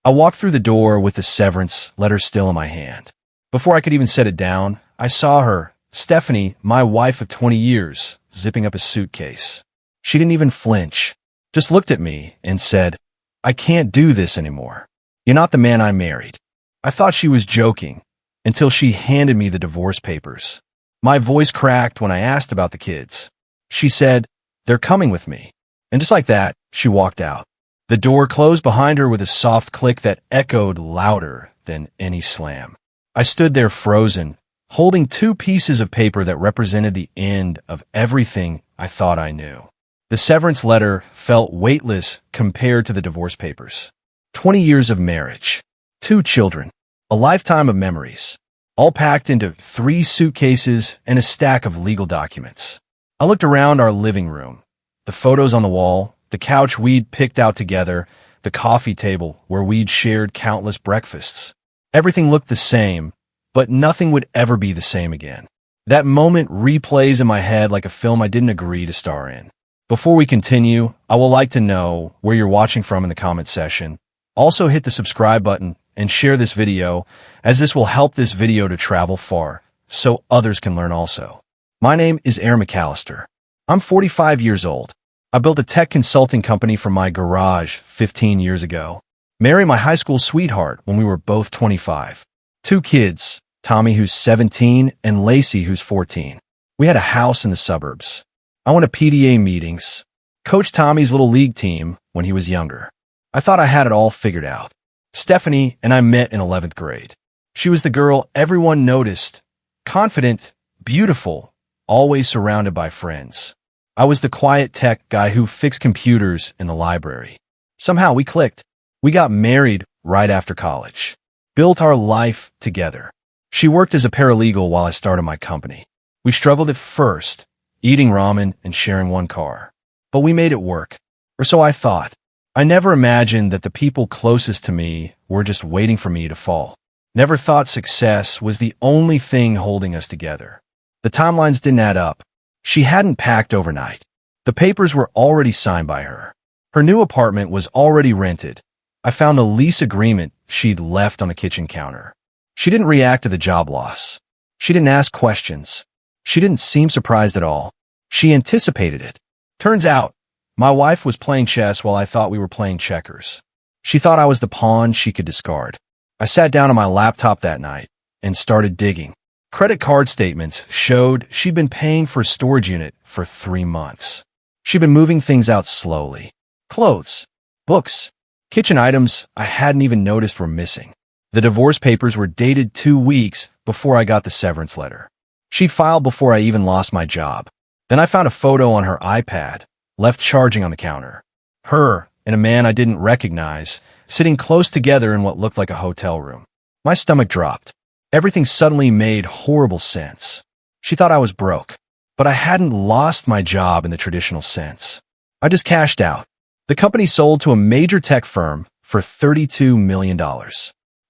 I walked through the door with the severance letter still in my hand. Before I could even set it down, I saw her, Stephanie, my wife of 20 years, zipping up a suitcase. She didn't even flinch, just looked at me and said, "I can't do this anymore. You're not the man I married." I thought she was joking until she handed me the divorce papers. My voice cracked when I asked about the kids. She said, "They're coming with me." And just like that, she walked out. The door closed behind her with a soft click that echoed louder than any slam. I stood there frozen, holding two pieces of paper that represented the end of everything I thought I knew. The severance letter felt weightless compared to the divorce papers. 20 years of marriage, 2 children, a lifetime of memories, all packed into 3 suitcases and a stack of legal documents. I looked around our living room, the photos on the wall, the couch we'd picked out together, the coffee table where we'd shared countless breakfasts. Everything looked the same, but nothing would ever be the same again. That moment replays in my head like a film I didn't agree to star in. Before we continue, I would like to know where you're watching from in the comment section. Also hit the subscribe button and share this video, as this will help this video to travel far, so others can learn also. My name is Aaron McAllister. I'm 45 years old. I built a tech consulting company from my garage 15 years ago. Married my high school sweetheart when we were both 25. 2 kids, Tommy who's 17 and Lacey who's 14. We had a house in the suburbs. I went to PTA meetings, coached Tommy's little league team when he was younger. I thought I had it all figured out. Stephanie and I met in 11th grade. She was the girl everyone noticed, confident, beautiful, always surrounded by friends. I was the quiet tech guy who fixed computers in the library. Somehow we clicked. We got married right after college. Built our life together. She worked as a paralegal while I started my company. We struggled at first, eating ramen and sharing one car. But we made it work. Or so I thought. I never imagined that the people closest to me were just waiting for me to fall. Never thought success was the only thing holding us together. The timelines didn't add up. She hadn't packed overnight. The papers were already signed by her. Her new apartment was already rented. I found the lease agreement she'd left on the kitchen counter. She didn't react to the job loss. She didn't ask questions. She didn't seem surprised at all. She anticipated it. Turns out, my wife was playing chess while I thought we were playing checkers. She thought I was the pawn she could discard. I sat down on my laptop that night and started digging. Credit card statements showed she'd been paying for a storage unit for 3 months. She'd been moving things out slowly. Clothes, books, kitchen items I hadn't even noticed were missing. The divorce papers were dated 2 weeks before I got the severance letter. She filed before I even lost my job. Then I found a photo on her iPad, left charging on the counter. Her and a man I didn't recognize, sitting close together in what looked like a hotel room. My stomach dropped. Everything suddenly made horrible sense. She thought I was broke, but I hadn't lost my job in the traditional sense. I just cashed out. The company sold to a major tech firm for $32 million.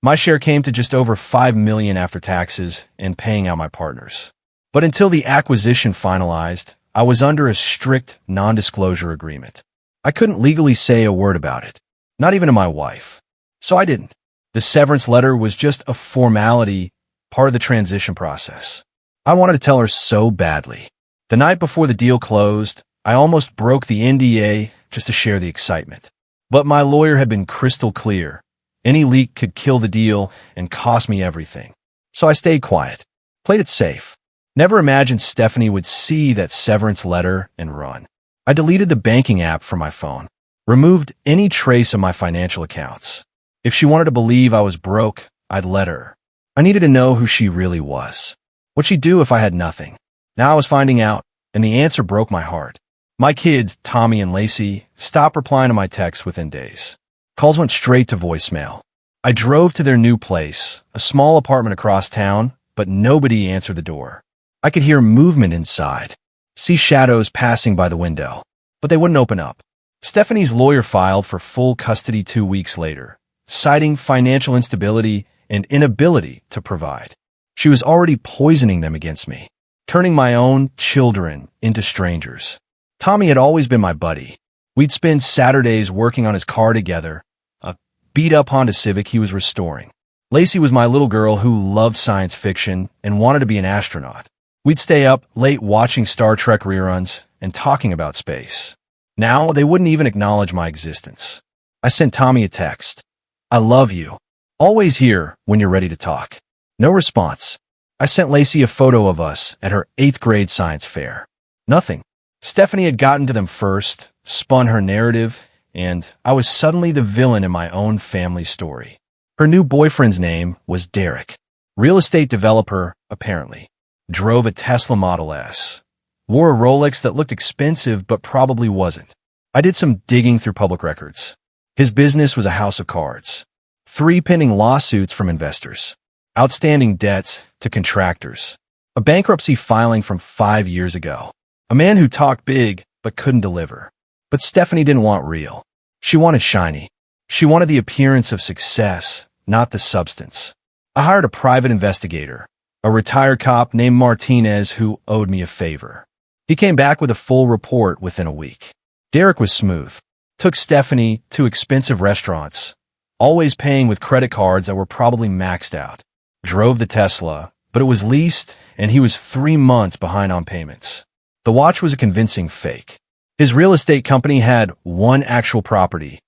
My share came to just over $5 million after taxes and paying out my partners. But until the acquisition finalized, I was under a strict non-disclosure agreement. I couldn't legally say a word about it, not even to my wife. So I didn't. The severance letter was just a formality, part of the transition process. I wanted to tell her so badly. The night before the deal closed, I almost broke the NDA just to share the excitement. But my lawyer had been crystal clear. Any leak could kill the deal and cost me everything. So I stayed quiet, played it safe. Never imagined Stephanie would see that severance letter and run. I deleted the banking app from my phone, removed any trace of my financial accounts. If she wanted to believe I was broke, I'd let her. I needed to know who she really was. What'd she do if I had nothing? Now I was finding out, and the answer broke my heart. My kids, Tommy and Lacey, stopped replying to my texts within days. Calls went straight to voicemail. I drove to their new place, a small apartment across town, but nobody answered the door. I could hear movement inside, see shadows passing by the window, but they wouldn't open up. Stephanie's lawyer filed for full custody 2 weeks later, citing financial instability and inability to provide. She was already poisoning them against me, turning my own children into strangers. Tommy had always been my buddy. We'd spend Saturdays working on his car together, a beat-up Honda Civic he was restoring. Lacey was my little girl who loved science fiction and wanted to be an astronaut. We'd stay up late watching Star Trek reruns and talking about space. Now, they wouldn't even acknowledge my existence. I sent Tommy a text. "I love you. Always here when you're ready to talk." No response. I sent Lacey a photo of us at her 8th grade science fair. Nothing. Stephanie had gotten to them first, spun her narrative, and I was suddenly the villain in my own family story. Her new boyfriend's name was Derek. Real estate developer, apparently. Drove a Tesla Model S. Wore a Rolex that looked expensive but probably wasn't. I did some digging through public records. His business was a house of cards. 3 pending lawsuits from investors. Outstanding debts to contractors. A bankruptcy filing from 5 years ago. A man who talked big but couldn't deliver. But Stephanie didn't want real. She wanted shiny. She wanted the appearance of success, not the substance. I hired a private investigator, a retired cop named Martinez who owed me a favor. He came back with a full report within a week. Derek was smooth. Took Stephanie to expensive restaurants, always paying with credit cards that were probably maxed out. Drove the Tesla, but it was leased and he was 3 months behind on payments. The watch was a convincing fake. His real estate company had one actual property,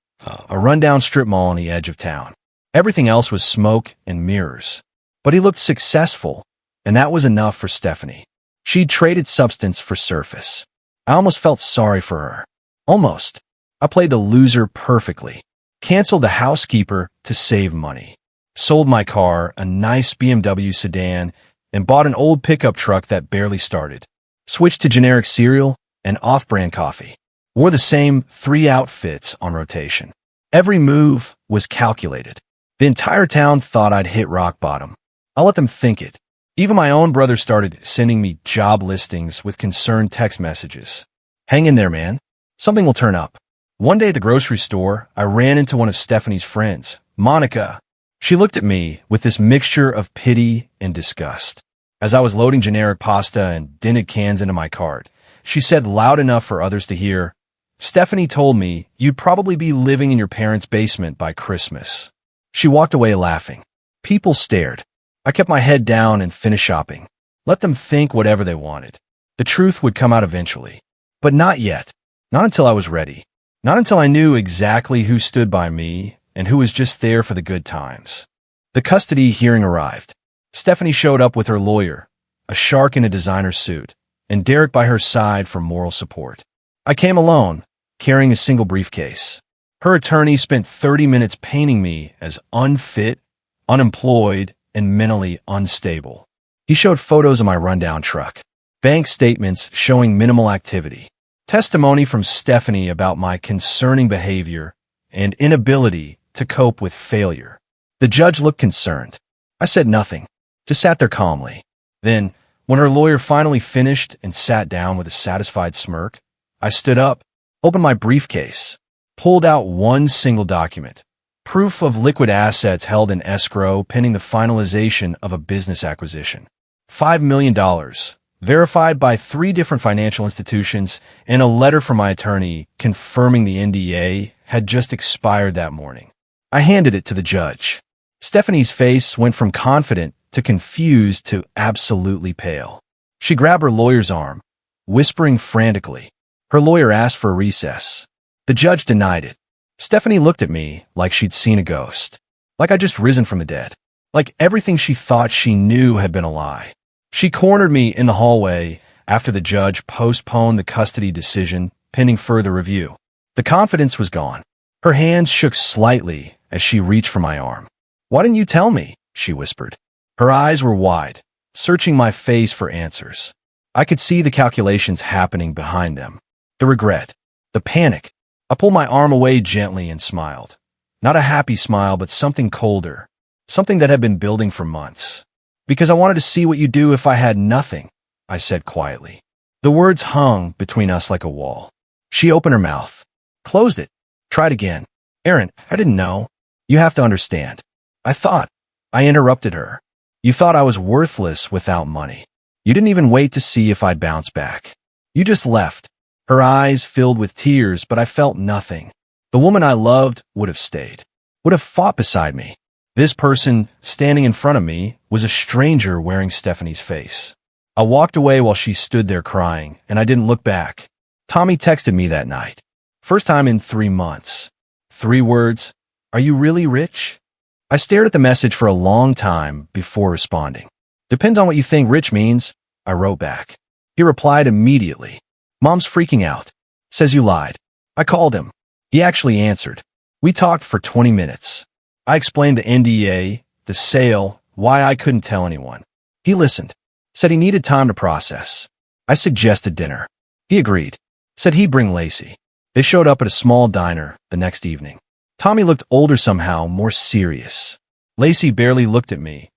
a rundown strip mall on the edge of town. Everything else was smoke and mirrors. But he looked successful, and that was enough for Stephanie. She'd traded substance for surface. I almost felt sorry for her. Almost. I played the loser perfectly. Canceled the housekeeper to save money. Sold my car, a nice BMW sedan, and bought an old pickup truck that barely started. Switched to generic cereal and off-brand coffee. Wore the same 3 outfits on rotation. Every move was calculated. The entire town thought I'd hit rock bottom. I let them think it. Even my own brother started sending me job listings with concerned text messages. "Hang in there, man. Something will turn up." One day at the grocery store, I ran into one of Stephanie's friends, Monica. She looked at me with this mixture of pity and disgust. As I was loading generic pasta and dented cans into my cart, she said loud enough for others to hear, "Stephanie told me you'd probably be living in your parents' basement by Christmas." She walked away laughing. People stared. I kept my head down and finished shopping. Let them think whatever they wanted. The truth would come out eventually. But not yet. Not until I was ready. Not until I knew exactly who stood by me and who was just there for the good times. The custody hearing arrived. Stephanie showed up with her lawyer, a shark in a designer suit, and Derek by her side for moral support. I came alone, carrying a single briefcase. Her attorney spent 30 minutes painting me as unfit, unemployed, and mentally unstable. He showed photos of my rundown truck, bank statements showing minimal activity, testimony from Stephanie about my concerning behavior and inability to cope with failure. The judge looked concerned. I said nothing, just sat there calmly. Then, when her lawyer finally finished and sat down with a satisfied smirk, I stood up, opened my briefcase, pulled out one single document, proof of liquid assets held in escrow pending the finalization of a business acquisition. $5 million, verified by 3 different financial institutions, and a letter from my attorney confirming the NDA had just expired that morning. I handed it to the judge. Stephanie's face went from confident to confused to absolutely pale. She grabbed her lawyer's arm, whispering frantically. Her lawyer asked for a recess. The judge denied it. Stephanie looked at me like she'd seen a ghost, like I'd just risen from the dead, like everything she thought she knew had been a lie. She cornered me in the hallway after the judge postponed the custody decision pending further review. The confidence was gone. Her hands shook slightly as she reached for my arm. "Why didn't you tell me?" she whispered. Her eyes were wide, searching my face for answers. I could see the calculations happening behind them. The regret, the panic. I pulled my arm away gently and smiled. Not a happy smile, but something colder, something that had been building for months. "Because I wanted to see what you'd do if I had nothing," I said quietly. The words hung between us like a wall. She opened her mouth, closed it, tried again. "Aaron, I didn't know. You have to understand." I interrupted her. "You thought I was worthless without money. You didn't even wait to see if I'd bounce back. You just left." Her eyes filled with tears, but I felt nothing. The woman I loved would have stayed. would have fought beside me. This person, standing in front of me, was a stranger wearing Stephanie's face. I walked away while she stood there crying, and I didn't look back. Tommy texted me that night. First time in 3 months. 3 words, "Are you really rich?" I stared at the message for a long time before responding. "Depends on what you think rich means," I wrote back. He replied immediately. "Mom's freaking out. Says you lied." I called him. He actually answered. We talked for 20 minutes. I explained the NDA, the sale, why I couldn't tell anyone. He listened. Said he needed time to process. I suggested dinner. He agreed. Said he'd bring Lacey. They showed up at a small diner the next evening. Tommy looked older somehow, more serious. Lacey barely looked at me.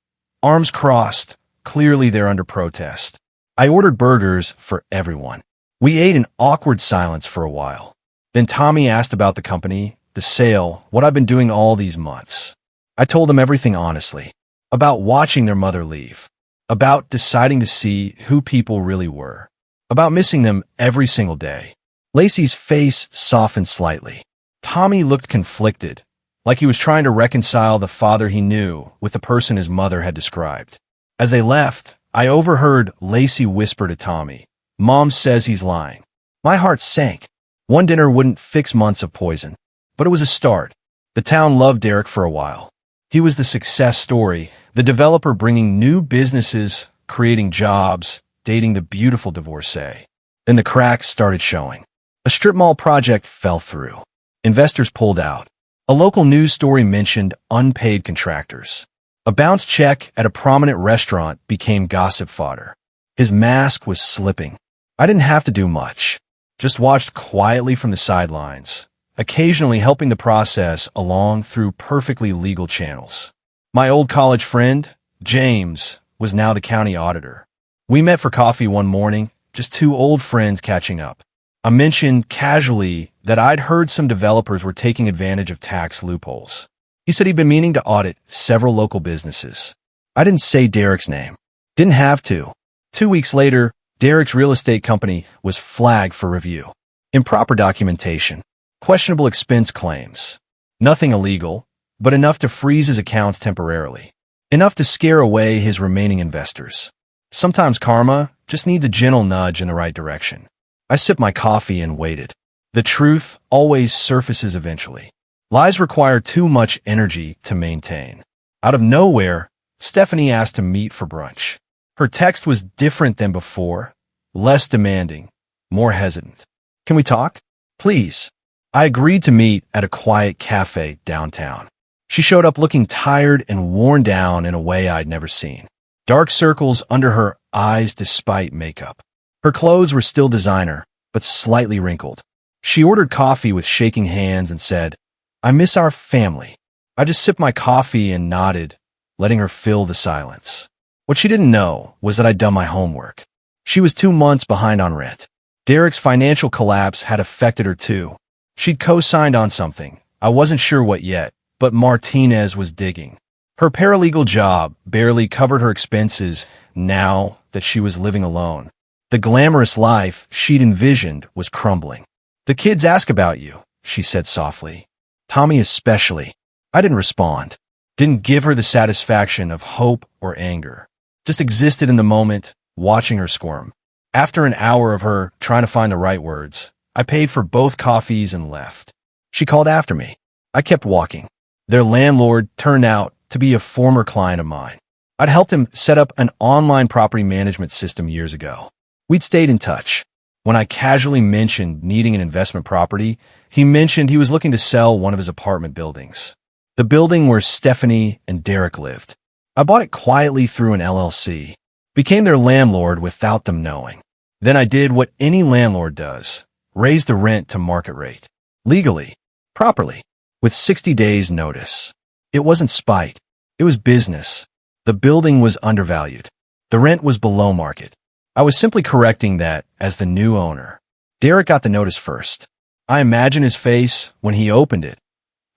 Arms crossed, clearly they're under protest. I ordered burgers for everyone. We ate in awkward silence for a while. Then Tommy asked about the company, the sale, what I've been doing all these months. I told him everything honestly. About watching their mother leave. About deciding to see who people really were. About missing them every single day. Lacey's face softened slightly. Tommy looked conflicted, like he was trying to reconcile the father he knew with the person his mother had described. As they left, I overheard Lacey whisper to Tommy, "Mom says he's lying." My heart sank. One dinner wouldn't fix months of poison, but it was a start. The town loved Derek for a while. He was the success story, the developer bringing new businesses, creating jobs, dating the beautiful divorcee. Then the cracks started showing. A strip mall project fell through. Investors pulled out. A local news story mentioned unpaid contractors. A bounce check at a prominent restaurant became gossip fodder. His mask was slipping. I didn't have to do much. Just watched quietly from the sidelines, occasionally helping the process along through perfectly legal channels. My old college friend, James, was now the county auditor. We met for coffee one morning, just 2 old friends catching up. I mentioned casually that I'd heard some developers were taking advantage of tax loopholes. He said he'd been meaning to audit several local businesses. I didn't say Derek's name. Didn't have to. 2 weeks later, Derek's real estate company was flagged for review. Improper documentation. Questionable expense claims. Nothing illegal, but enough to freeze his accounts temporarily. Enough to scare away his remaining investors. Sometimes karma just needs a gentle nudge in the right direction. I sipped my coffee and waited. The truth always surfaces eventually. Lies require too much energy to maintain. Out of nowhere, Stephanie asked to meet for brunch. Her text was different than before, less demanding, more hesitant. "Can we talk? Please." I agreed to meet at a quiet cafe downtown. She showed up looking tired and worn down in a way I'd never seen. Dark circles under her eyes despite makeup. Her clothes were still designer, but slightly wrinkled. She ordered coffee with shaking hands and said, "I miss our family." I just sipped my coffee and nodded, letting her fill the silence. What she didn't know was that I'd done my homework. She was 2 months behind on rent. Derek's financial collapse had affected her too. She'd co-signed on something. I wasn't sure what yet, but Martinez was digging. Her paralegal job barely covered her expenses now that she was living alone. The glamorous life she'd envisioned was crumbling. "The kids ask about you," she said softly. Tommy especially. I didn't respond. Didn't give her the satisfaction of hope or anger. Just existed in the moment, watching her squirm. After an hour of her trying to find the right words, I paid for both coffees and left. She called after me. I kept walking. Their landlord turned out to be a former client of mine. I'd helped him set up an online property management system years ago. We'd stayed in touch. When I casually mentioned needing an investment property, he mentioned he was looking to sell one of his apartment buildings. The building where Stephanie and Derek lived. I bought it quietly through an LLC. Became their landlord without them knowing. Then I did what any landlord does. Raised the rent to market rate. Legally. Properly. With 60 days notice. It wasn't spite. It was business. The building was undervalued. The rent was below market. I was simply correcting that as the new owner. Derek got the notice first. I imagine his face when he opened it.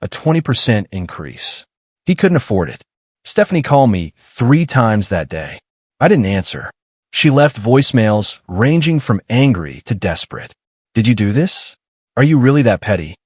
A 20% increase. He couldn't afford it. Stephanie called me 3 times that day. I didn't answer. She left voicemails ranging from angry to desperate. "Did you do this? Are you really that petty?"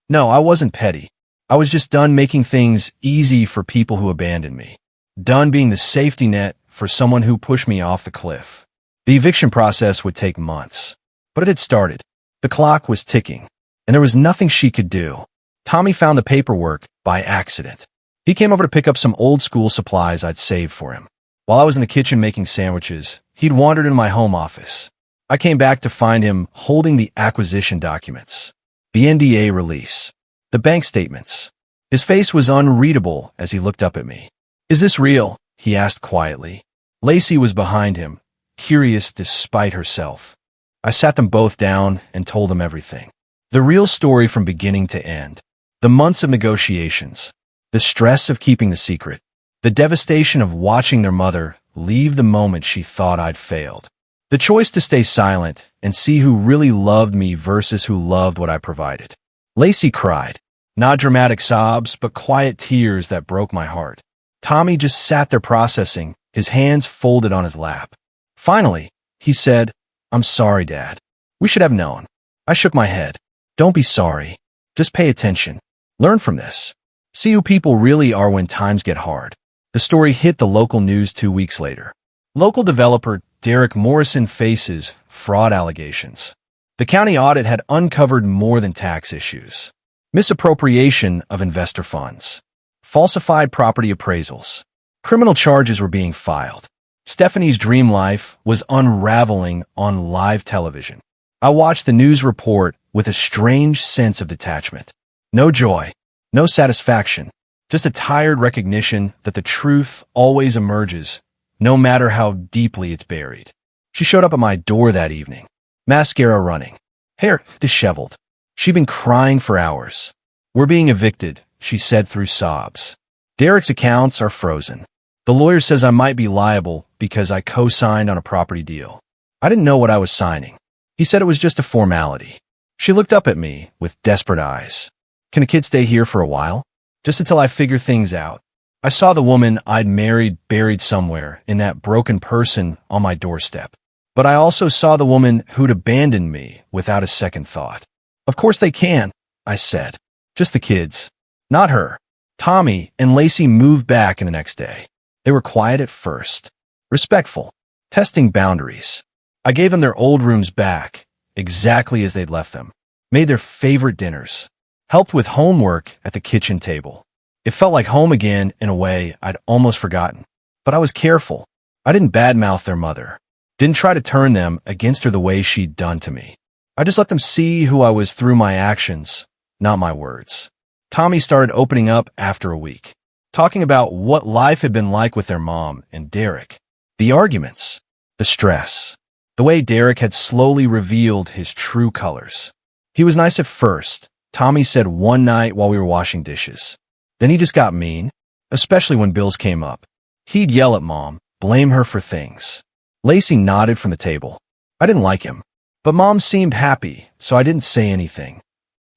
No, I wasn't petty. I was just done making things easy for people who abandoned me. Done being the safety net for someone who pushed me off the cliff. The eviction process would take months, but it had started. The clock was ticking, and there was nothing she could do. Tommy found the paperwork by accident. He came over to pick up some old school supplies I'd saved for him. While I was in the kitchen making sandwiches, he'd wandered into my home office. I came back to find him holding the acquisition documents, the NDA release, the bank statements. His face was unreadable as he looked up at me. "Is this real?" he asked quietly. Lacey was behind him, curious despite herself. I sat them both down and told them everything. The real story from beginning to end. The months of negotiations, the stress of keeping the secret, the devastation of watching their mother leave the moment she thought I'd failed. The choice to stay silent and see who really loved me versus who loved what I provided. Lacey cried. Not dramatic sobs, but quiet tears that broke my heart. Tommy just sat there processing, his hands folded on his lap. Finally, he said, "I'm sorry, Dad. We should have known." I shook my head. "Don't be sorry. Just pay attention. Learn from this. See who people really are when times get hard." The story hit the local news 2 weeks later. Local developer Derek Morrison faces fraud allegations. The county audit had uncovered more than tax issues. Misappropriation of investor funds. Falsified property appraisals. Criminal charges were being filed. Stephanie's dream life was unraveling on live television. I watched the news report with a strange sense of detachment. No joy, no satisfaction, just a tired recognition that the truth always emerges, no matter how deeply it's buried. She showed up at my door that evening, mascara running, hair disheveled. She'd been crying for hours. "We're being evicted," she said through sobs. "Derek's accounts are frozen. The lawyer says I might be liable because I co-signed on a property deal." I didn't know what I was signing. He said it was just a formality. She looked up at me with desperate eyes. "Can a kid stay here for a while? Just until I figure things out." I saw the woman I'd married buried somewhere in that broken person on my doorstep. But I also saw the woman who'd abandoned me without a second thought. "Of course they can," I said. "Just the kids. Not her." Tommy and Lacey moved back in the next day. They were quiet at first, respectful, testing boundaries. I gave them their old rooms back, exactly as they'd left them, made their favorite dinners, helped with homework at the kitchen table. It felt like home again in a way I'd almost forgotten. But I was careful. I didn't badmouth their mother, didn't try to turn them against her the way she'd done to me. I just let them see who I was through my actions, not my words. Tommy started opening up after a week, talking about what life had been like with their mom and Derek. The arguments, the stress, the way Derek had slowly revealed his true colors. He was nice at first, Tommy said one night while we were washing dishes. Then he just got mean, especially when bills came up. He'd yell at Mom, blame her for things. Lacey nodded from the table. I didn't like him. But Mom seemed happy, so I didn't say anything.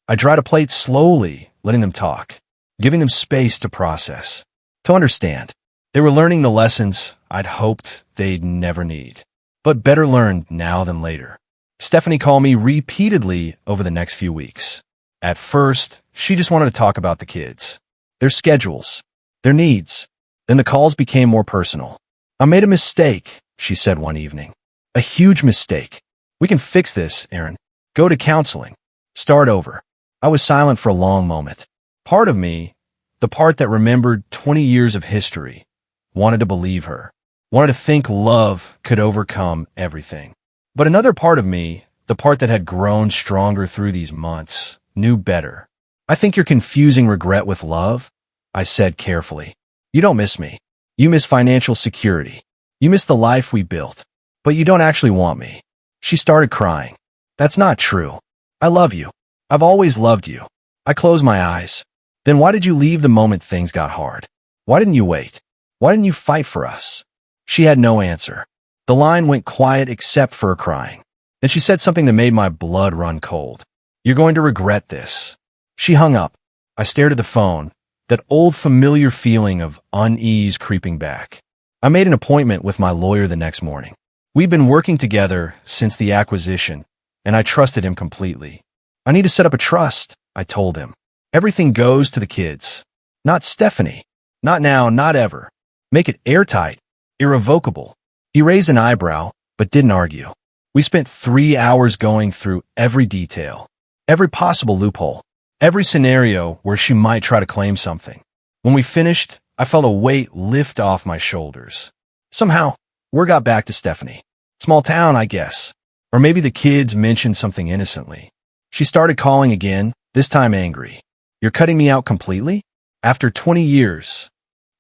I dried a plate slowly, letting them talk, giving them space to process, to understand. They were learning the lessons I'd hoped they'd never need, but better learned now than later. Stephanie called me repeatedly over the next few weeks. At first, she just wanted to talk about the kids, their schedules, their needs. Then the calls became more personal. "I made a mistake," she said one evening. "A huge mistake. We can fix this, Aaron. Go to counseling. Start over." I was silent for a long moment. Part of me, the part that remembered 20 years of history, wanted to believe her, wanted to think love could overcome everything. But another part of me, the part that had grown stronger through these months, knew better. "I think you're confusing regret with love," I said carefully. "You don't miss me. You miss financial security. You miss the life we built. But you don't actually want me." She started crying. "That's not true. I love you. I've always loved you." I closed my eyes. "Then why did you leave the moment things got hard? Why didn't you wait? Why didn't you fight for us?" She had no answer. The line went quiet except for her crying. Then she said something that made my blood run cold. "You're going to regret this." She hung up. I stared at the phone, that old familiar feeling of unease creeping back. I made an appointment with my lawyer the next morning. We'd been working together since the acquisition, and I trusted him completely. "I need to set up a trust," I told him. Everything goes to the kids. Not Stephanie. Not now, not ever. Make it airtight, irrevocable. He raised an eyebrow, but didn't argue. We spent 3 hours going through every detail, every possible loophole, every scenario where she might try to claim something. When we finished, I felt a weight lift off my shoulders. Somehow, word got back to Stephanie. Small town, I guess. Or maybe the kids mentioned something innocently. She started calling again, this time angry. You're cutting me out completely? After 20 years.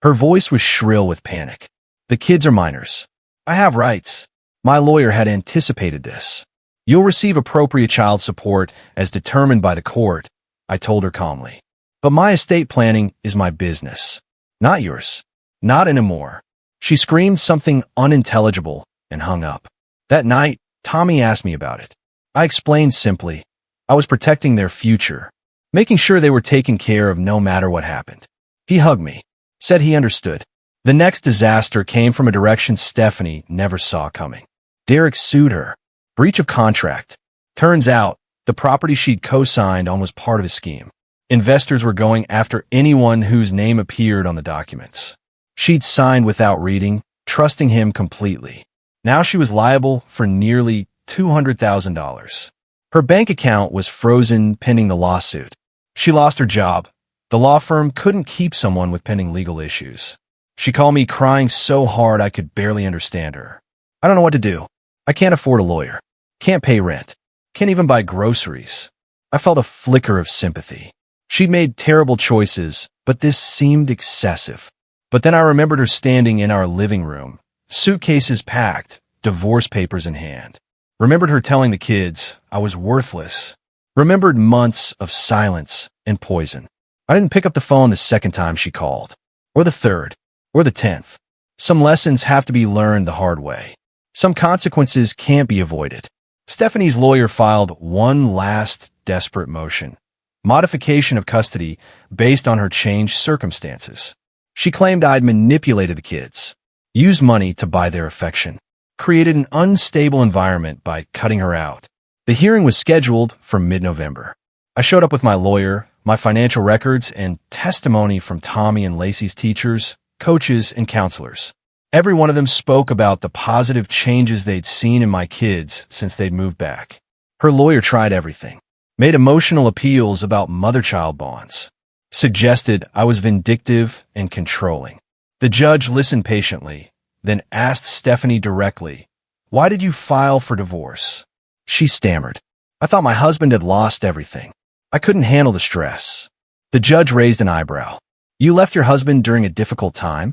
Her voice was shrill with panic. The kids are minors. I have rights. My lawyer had anticipated this. You'll receive appropriate child support as determined by the court, I told her calmly. But my estate planning is my business. Not yours. Not anymore. She screamed something unintelligible and hung up. That night, Tommy asked me about it. I explained simply. I was protecting their future, making sure they were taken care of no matter what happened. He hugged me, said he understood. The next disaster came from a direction Stephanie never saw coming. Derek sued her. Breach of contract. Turns out, the property she'd co-signed on was part of his scheme. Investors were going after anyone whose name appeared on the documents. She'd signed without reading, trusting him completely. Now she was liable for nearly $200,000. Her bank account was frozen pending the lawsuit. She lost her job. The law firm couldn't keep someone with pending legal issues. She called me crying so hard I could barely understand her. I don't know what to do. I can't afford a lawyer. Can't pay rent. Can't even buy groceries. I felt a flicker of sympathy. She'd made terrible choices, but this seemed excessive. But then I remembered her standing in our living room, suitcases packed, divorce papers in hand. Remembered her telling the kids I was worthless. Remembered months of silence and poison. I didn't pick up the phone the second time she called, or the third, or the 10th. Some lessons have to be learned the hard way. Some consequences can't be avoided. Stephanie's lawyer filed one last desperate motion. Modification of custody based on her changed circumstances. She claimed I'd manipulated the kids, used money to buy their affection, created an unstable environment by cutting her out. The hearing was scheduled for mid-November. I showed up with my lawyer, my financial records, and testimony from Tommy and Lacey's teachers, coaches, and counselors. Every one of them spoke about the positive changes they'd seen in my kids since they'd moved back. Her lawyer tried everything, made emotional appeals about mother-child bonds, suggested I was vindictive and controlling. The judge listened patiently, then asked Stephanie directly, "Why did you file for divorce?" She stammered. "I thought my husband had lost everything. I couldn't handle the stress." The judge raised an eyebrow. "You left your husband during a difficult time?"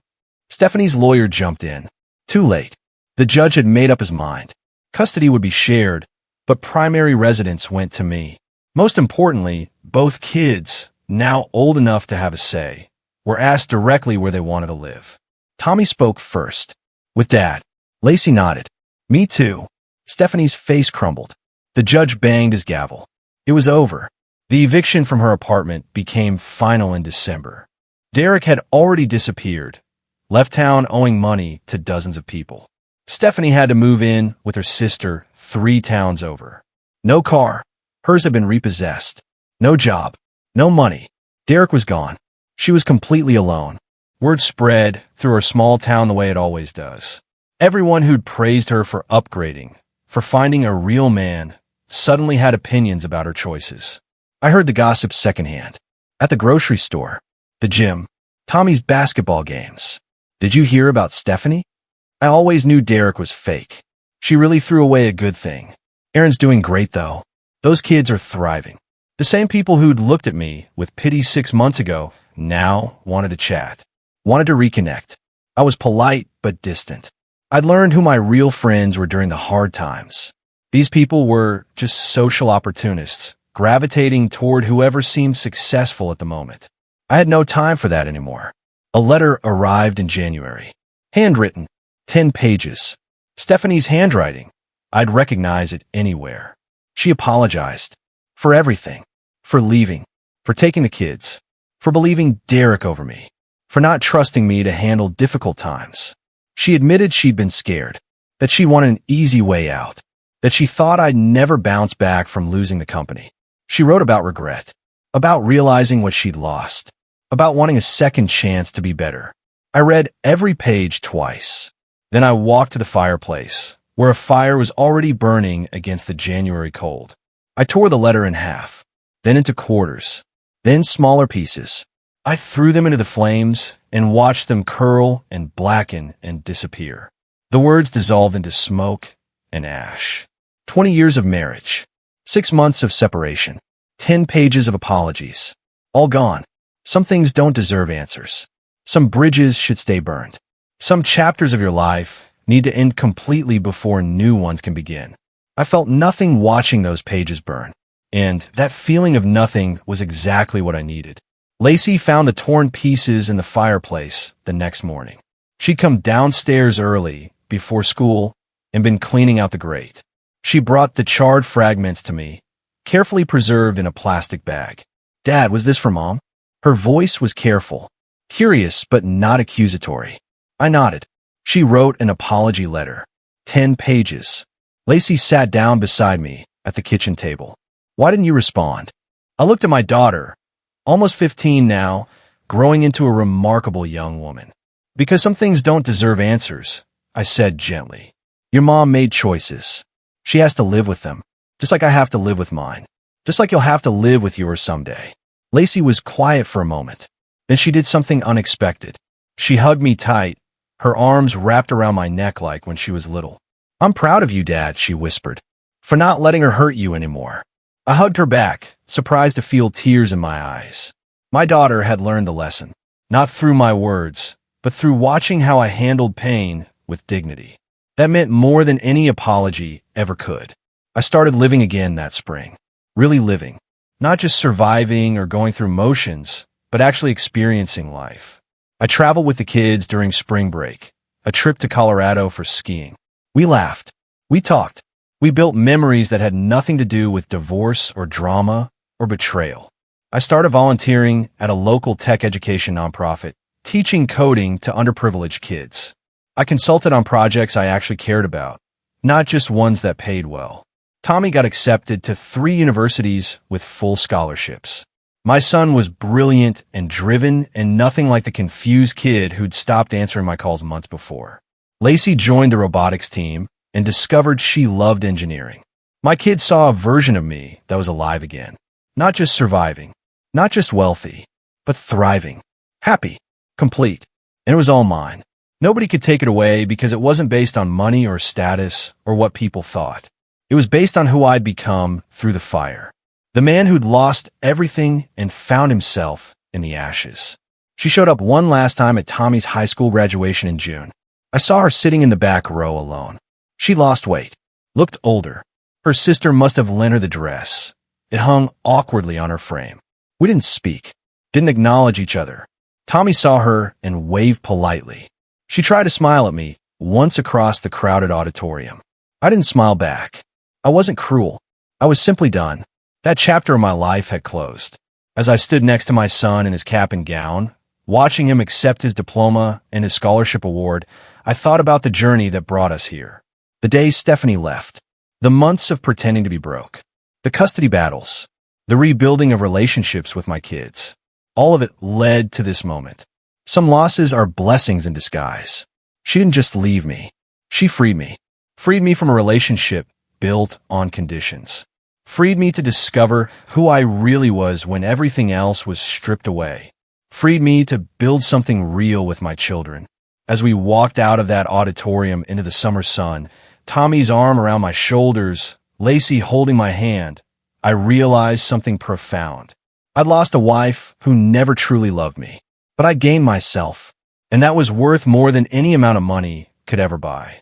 Stephanie's lawyer jumped in. Too late. The judge had made up his mind. Custody would be shared, but primary residence went to me. Most importantly, both kids, now old enough to have a say, were asked directly where they wanted to live. Tommy spoke first. "With Dad." Lacey nodded. "Me too." Stephanie's face crumbled. The judge banged his gavel. It was over. The eviction from her apartment became final in December. Derek had already disappeared, left town owing money to dozens of people. Stephanie had to move in with her sister 3 towns over. No car. Hers had been repossessed. No job. No money. Derek was gone. She was completely alone. Word spread through her small town the way it always does. Everyone who'd praised her for upgrading, for finding a real man, suddenly had opinions about her choices. I heard the gossip secondhand. At the grocery store, the gym, Tommy's basketball games. "Did you hear about Stephanie?" I always knew Derek was fake. She really threw away a good thing. Aaron's doing great, though. Those kids are thriving. The same people who'd looked at me with pity 6 months ago now wanted to chat, wanted to reconnect. I was polite but distant. I'd learned who my real friends were during the hard times. These people were just social opportunists, gravitating toward whoever seemed successful at the moment. I had no time for that anymore. A letter arrived in January. Handwritten, 10 pages. Stephanie's handwriting. I'd recognize it anywhere. She apologized. For everything. For leaving. For taking the kids. For believing Derek over me. For not trusting me to handle difficult times. She admitted she'd been scared. That she wanted an easy way out. That she thought I'd never bounce back from losing the company. She wrote about regret. about realizing what she'd lost, about wanting a second chance to be better. I read every page twice. Then I walked to the fireplace, where a fire was already burning against the January cold. I tore the letter in half, then into quarters, then smaller pieces. I threw them into the flames and watched them curl and blacken and disappear. The words dissolved into smoke and ash. 20 years of marriage, 6 months of separation, 10 pages of apologies. All gone. Some things don't deserve answers. Some bridges should stay burned. Some chapters of your life need to end completely before new ones can begin. I felt nothing watching those pages burn, and that feeling of nothing was exactly what I needed. Lacey found the torn pieces in the fireplace the next morning. She'd come downstairs early, before school, and been cleaning out the grate. She brought the charred fragments to me, carefully preserved in a plastic bag. "Dad, was this for Mom?" Her voice was careful, curious but not accusatory. I nodded. She wrote an apology letter. 10 pages. Lacey sat down beside me at the kitchen table. "Why didn't you respond?" I looked at my daughter, almost 15 now, growing into a remarkable young woman. "Because some things don't deserve answers," I said gently. "Your mom made choices. She has to live with them, just like I have to live with mine. Just like you'll have to live with yours someday." Lacey was quiet for a moment. Then she did something unexpected. She hugged me tight, her arms wrapped around my neck like when she was little. "I'm proud of you, Dad," she whispered, "for not letting her hurt you anymore." I hugged her back, surprised to feel tears in my eyes. My daughter had learned the lesson, not through my words, but through watching how I handled pain with dignity. That meant more than any apology ever could. I started living again that spring. Really living. Not just surviving or going through motions, but actually experiencing life. I traveled with the kids during spring break, a trip to Colorado for skiing. We laughed. We talked. We built memories that had nothing to do with divorce or drama or betrayal. I started volunteering at a local tech education nonprofit, teaching coding to underprivileged kids. I consulted on projects I actually cared about, not just ones that paid well. Tommy got accepted to 3 universities with full scholarships. My son was brilliant and driven and nothing like the confused kid who'd stopped answering my calls months before. Lacey joined the robotics team and discovered she loved engineering. My kids saw a version of me that was alive again. Not just surviving, not just wealthy, but thriving, happy, complete. And it was all mine. Nobody could take it away because it wasn't based on money or status or what people thought. It was based on who I'd become through the fire. The man who'd lost everything and found himself in the ashes. She showed up one last time at Tommy's high school graduation in June. I saw her sitting in the back row alone. She lost weight, looked older. Her sister must have lent her the dress. It hung awkwardly on her frame. We didn't speak, didn't acknowledge each other. Tommy saw her and waved politely. She tried to smile at me once across the crowded auditorium. I didn't smile back. I wasn't cruel. I was simply done. That chapter of my life had closed. As I stood next to my son in his cap and gown, watching him accept his diploma and his scholarship award, I thought about the journey that brought us here. The day Stephanie left. The months of pretending to be broke. The custody battles. The rebuilding of relationships with my kids. All of it led to this moment. Some losses are blessings in disguise. She didn't just leave me. She freed me. Freed me from a relationship built on conditions. Freed me to discover who I really was when everything else was stripped away. Freed me to build something real with my children. As we walked out of that auditorium into the summer sun, Tommy's arm around my shoulders, Lacey holding my hand, I realized something profound. I'd lost a wife who never truly loved me, but I gained myself, and that was worth more than any amount of money could ever buy.